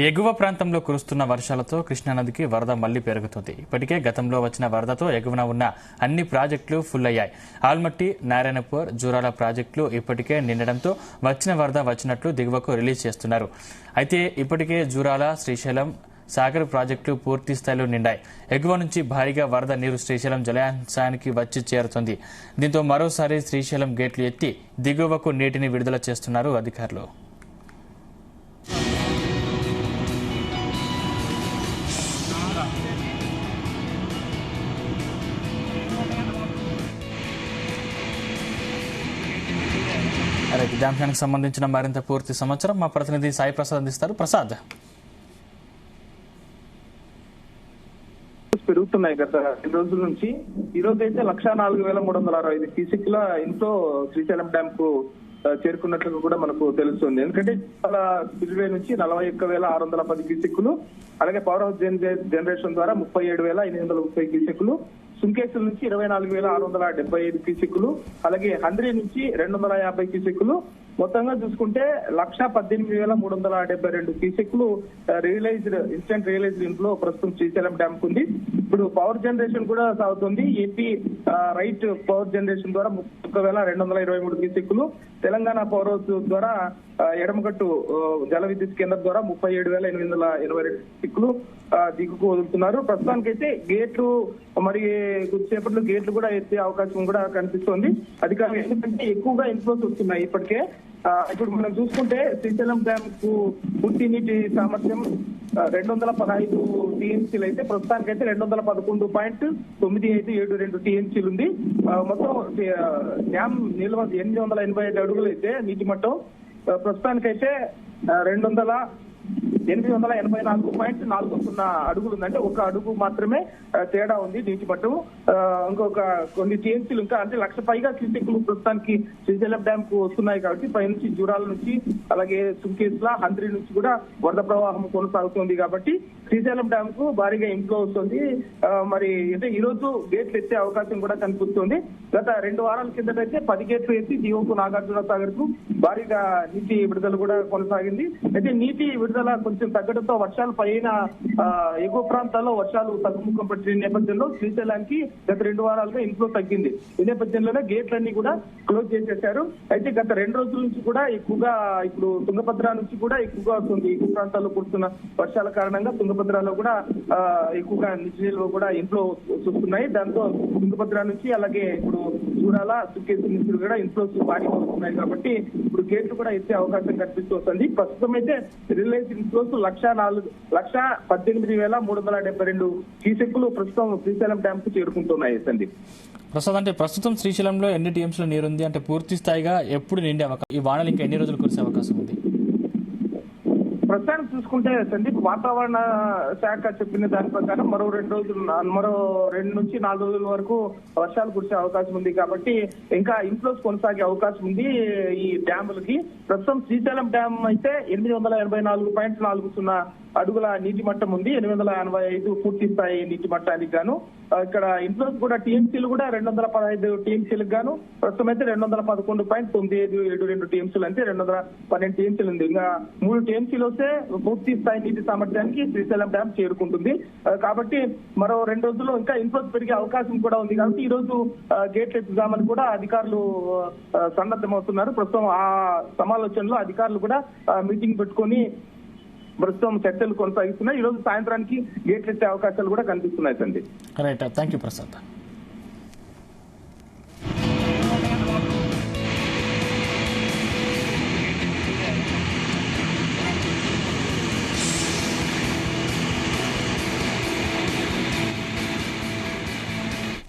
ఎగువ ప్రాంతంలో కురుస్తున్న వర్షాలతో కృష్ణానదికి వరద మళ్లీ పెరుగుతుంది. ఇప్పటికే గతంలో వచ్చిన వరదతో ఎగువన ఉన్న అన్ని ప్రాజెక్టులు ఫుల్ అయ్యాయి. ఆల్మట్టి, నారాయణపూర్, జూరాల ప్రాజెక్టులు ఇప్పటికే నిండడంతో వచ్చిన వరద వచ్చినట్లు దిగువకు రిలీజ్ చేస్తున్నారు. అయితే ఇప్పటికే జూరాల, శ్రీశైలం, సాగర్ ప్రాజెక్టులు పూర్తి స్థాయిలో నిండాయి. ఎగువ నుంచి భారీగా వరద నీరు శ్రీశైలం జలాశయానికి వచ్చి చేరుతుంది. దీంతో మరోసారి శ్రీశైలం గేట్లు ఎత్తి దిగువకు నీటిని విడుదల చేస్తున్నారు అధికారులు. ఇదే అంశానికి సంబంధించిన మరింత పూర్తి సమాచారం మా ప్రతినిధి సాయి ప్రసాద్ అందిస్తారు. ప్రసాద్, పెరుగుతున్నాయి గత 2 రోజుల నుంచి. ఈ రోజు అయితే 1,04,365 క్యూసెక్ల ఇంట్లో శ్రీశైలం డ్యామ్ కు చేరుకున్నట్లు కూడా మనకు తెలుస్తుంది. ఎందుకంటే చాలా స్పిల్వే నుంచి 41,610 క్యూసెక్లు, అలాగే పవర్ హౌస్ జనరేషన్ ద్వారా 37,830 క్యూసెక్లు, సుంకేశ్వర నుంచి 24,675 క్యూసెక్లు, అలాగే హంద్రీ నుంచి 250 క్యూసెక్లు, మొత్తంగా చూసుకుంటే 1,18,372 క్యూసెక్లు ఇన్స్టెంట్ రియలైజ్డ్ ఇంట్లో ప్రస్తుతం శ్రీశైలం డ్యామ్ ఉంది. ఇప్పుడు పవర్ జనరేషన్ కూడా సాగుతుంది. ఏపీ రైట్ పవర్ జనరేషన్ ద్వారా 31,223 క్యూసెక్లు, తెలంగాణ పవర్ హౌస్ ద్వారా ఎడమగట్టు జల విద్యుత్ కేంద్రం ద్వారా 37,822 క్యూసెక్లు దిగుకు వదులుతున్నారు. ప్రస్తుతానికైతే గేట్లు మరి కొద్దిసేపట్లో గేట్లు కూడా ఎత్తే అవకాశం కూడా కనిపిస్తోంది అధికారులు. ఎందుకంటే ఎక్కువగా ఇన్ఫ్లోస్ వస్తున్నాయి ఇప్పటికే. ఇప్పుడు మనం చూసుకుంటే శ్రీశైలం డ్యామ్ కు పూర్తి నీటి సామర్థ్యం 215 టీఎంసీలు అయితే ప్రస్తుతానికైతే 211.9572 టీఎంసీలు ఉంది. మొత్తం డ్యామ్ నిల్వ 885 అడుగులు అయితే నీటి మట్టం ప్రస్తుతానికైతే 884.40 అడుగులు ఉందంటే ఒక అడుగు మాత్రమే తేడా ఉంది నీటి మట్టం. ఇంకొక కొన్ని టీఎంసీలు ఇంకా అంటే 1,00,000 పైగా క్యూసెక్లు ప్రస్తుతానికి శ్రీశైలం డ్యామ్ కు వస్తున్నాయి. కాబట్టి పై నుంచి జూరాల నుంచి అలాగే సుంకేశ్ల, హంద్రీ నుంచి కూడా వరద ప్రవాహం కొనసాగుతుంది. కాబట్టి శ్రీశైలం డ్యామ్ కు భారీగా ఇన్ఫ్లో వస్తుంది. మరి అంటే ఈ రోజు గేట్లు ఎత్తే అవకాశం కూడా కనిపిస్తుంది. గత 2 వారాల కిందటైతే 10 గేట్లు ఎత్తి దిగువకు నాగార్జున సాగర్ కు భారీగా నీటి విడుదల కూడా కొనసాగింది. అయితే నీటి విడుదల కొంచెం తగ్గడంతో వర్షాలు పైన ఎగువ ప్రాంతాల్లో వర్షాలు తగ్గుముఖం పట్టిన నేపథ్యంలో శ్రీశైలానికి గత 2 వారాలుగా ఇన్ఫ్లో తగ్గింది. ఈ నేపథ్యంలోనే గేట్లన్నీ కూడా క్లోజ్ చేసేశారు. అయితే గత 2 రోజుల నుంచి కూడా ఎక్కువగా ఇప్పుడు తుంగభద్ర నుంచి కూడా ఎక్కువగా వస్తుంది. ఎగువ ప్రాంతాల్లో కురుస్తున్న వర్షాల కారణంగా తుంగభద్రలో కూడా ఎక్కువగా నీటి నిల్వ కూడా ఇన్ఫ్లో వస్తున్నాయి. దాంతో తుంగభద్ర నుంచి అలాగే ఇప్పుడు చూడాల, సుకేసు నుంచి కూడా ఇన్ఫ్లోస్ భారీగా వస్తున్నాయి. కాబట్టి ఇప్పుడు గేట్లు కూడా ఎత్తే అవకాశం కనిపిస్తూ వస్తుంది. ప్రస్తుతం అయితే రిలయన్స్ ఇన్ఫ్లోస్ 1,18,372 క్యూసెక్లు ప్రస్తుతం శ్రీశైలం డ్యామ్ కు చేరుకుంటున్నాయి. ప్రసాద్, అంటే ప్రస్తుతం శ్రీశైలంలో ఎన్ని టీఎంసీల నీరుంది? అంటే పూర్తి స్థాయిగా ఎప్పుడు నిండే అవకాశం, ఈ వానలు ఇంకా ఎన్ని రోజులు కురిసే అవకాశం ఉంది? ప్రస్తుతానికి చూసుకుంటే సందీప్, వాతావరణ శాఖ చెప్పిన దాని ప్రకారం మరో 2 నుంచి 4 రోజుల వరకు వర్షాలు కురిసే అవకాశం ఉంది. కాబట్టి ఇంకా ఇన్ఫ్లోస్ కొనసాగే అవకాశం ఉంది ఈ డ్యాములకి. ప్రస్తుతం శ్రీశైలం డ్యామ్ అయితే 884.40 అడుగుల నీటి మట్టం ఉంది. 885 పూర్తి స్థాయి నీటి మట్టానికి గాను ఇక్కడ ఇన్ఫ్లోస్ కూడా టీఎంసీలు కూడా 215 టీఎంసీలకు గాను ప్రస్తుతం అయితే 211.9572 టీఎంసీలు అంటే 212 టీఎంసీలు ఉంది. ఇంకా 3 టీఎంసీలు వస్తే పూర్తి స్థాయి నీటి సామర్థ్యానికి శ్రీశైలం డ్యామ్ చేరుకుంటుంది. కాబట్టి మరో 2 రోజుల్లో ఇంకా ఇన్ఫ్లోస్ పెరిగే అవకాశం కూడా ఉంది. కాబట్టి ఈ రోజు గేట్లు ఎత్తుదామని కూడా అధికారులు సన్నద్ధమవుతున్నారు. ప్రస్తుతం ఆ సమాలోచనలో అధికారులు కూడా మీటింగ్ పెట్టుకొని ప్రస్తుతం చర్చలు కొనసాగిస్తున్నాయి. ఈ రోజు సాయంత్రానికి గేట్లు ఎత్తే అవకాశాలు కూడా కనిపిస్తున్నాయి. Right, thank you Prasad.